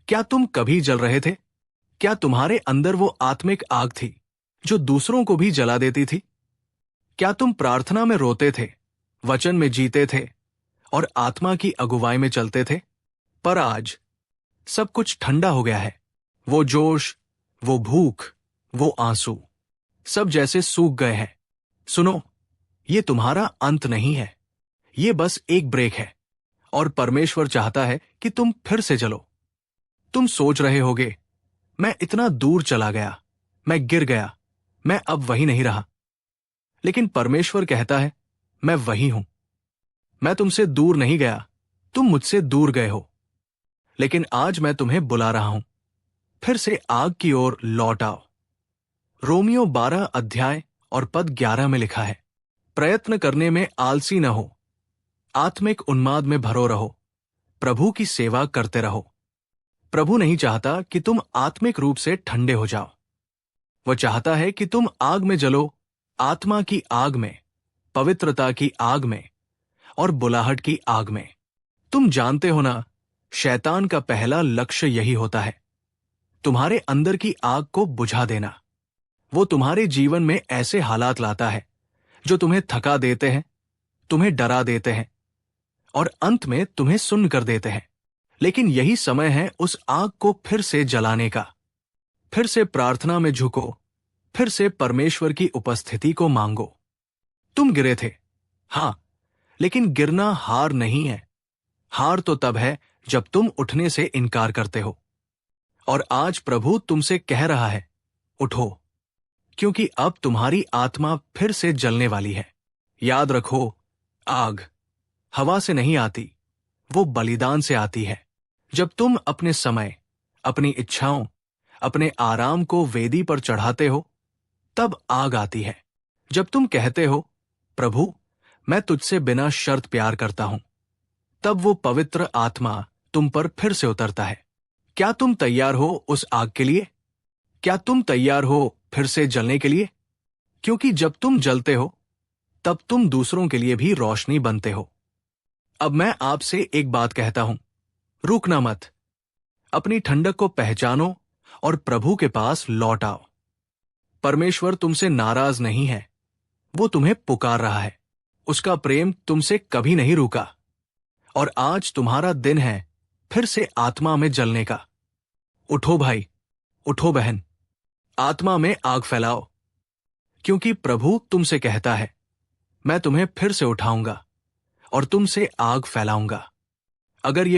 क्या तुम कभी जल रहे थे? क्या तुम्हारे अंदर वो आत्मिक आग थी जो दूसरों को भी जला देती थी? क्या तुम प्रार्थना में रोते थे, वचन में जीते थे और आत्मा की अगुवाई में चलते थे? पर आज सब कुछ ठंडा हो गया है। वो जोश, वो भूख, वो आंसू सब जैसे सूख गए हैं। सुनो, ये तुम्हारा अंत नहीं है, ये बस एक ब्रेक है। और परमेश्वर चाहता है कि तुम फिर से चलो। तुम सोच रहे होगे, मैं इतना दूर चला गया, मैं गिर गया, मैं अब वही नहीं रहा। लेकिन परमेश्वर कहता है, मैं वही हूं। मैं तुमसे दूर नहीं गया, तुम मुझसे दूर गए हो। लेकिन आज मैं तुम्हें बुला रहा हूं, फिर से आग की ओर लौट आओ। रोमियो 12 अध्याय और पद 11 में लिखा है, प्रयत्न करने में आलसी न हो, आत्मिक उन्माद में भरो रहो, प्रभु की सेवा करते रहो। प्रभु नहीं चाहता कि तुम आत्मिक रूप से ठंडे हो जाओ। वह चाहता है कि तुम आग में जलो, आत्मा की आग में, पवित्रता की आग में और बुलाहट की आग में। तुम जानते हो ना, शैतान का पहला लक्ष्य यही होता है, तुम्हारे अंदर की आग को बुझा देना। वो तुम्हारे जीवन में ऐसे हालात लाता है जो तुम्हें थका देते हैं, तुम्हें डरा देते हैं और अंत में तुम्हें सुन्न कर देते हैं। लेकिन यही समय है उस आग को फिर से जलाने का। फिर से प्रार्थना में झुको, फिर से परमेश्वर की उपस्थिति को मांगो। तुम गिरे थे, हां, लेकिन गिरना हार नहीं है। हार तो तब है जब तुम उठने से इनकार करते हो। और आज प्रभु तुमसे कह रहा है, उठो, क्योंकि अब तुम्हारी आत्मा फिर से जलने वाली है। याद रखो, आग हवा से नहीं आती, वो बलिदान से आती है। जब तुम अपने समय, अपनी इच्छाओं, अपने आराम को वेदी पर चढ़ाते हो, तब आग आती है। जब तुम कहते हो, प्रभु मैं तुझसे बिना शर्त प्यार करता हूं, तब वो पवित्र आत्मा तुम पर फिर से उतरता है। क्या तुम तैयार हो उस आग के लिए? क्या तुम तैयार हो फिर से जलने के लिए? क्योंकि जब तुम जलते हो, तब तुम दूसरों के लिए भी रोशनी बनते हो। अब मैं आपसे एक बात कहता हूं, रुकना मत। अपनी ठंडक को पहचानो और प्रभु के पास लौट आओ। परमेश्वर तुमसे नाराज नहीं है, वो तुम्हें पुकार रहा है। उसका प्रेम तुमसे कभी नहीं रुका। और आज तुम्हारा दिन है फिर से आत्मा में जलने का। उठो भाई, उठो बहन, आत्मा में आग फैलाओ, क्योंकि प्रभु तुमसे कहता है, मैं तुम्हें फिर से उठाऊंगा और तुमसे आग फैलाऊंगा। अगर ये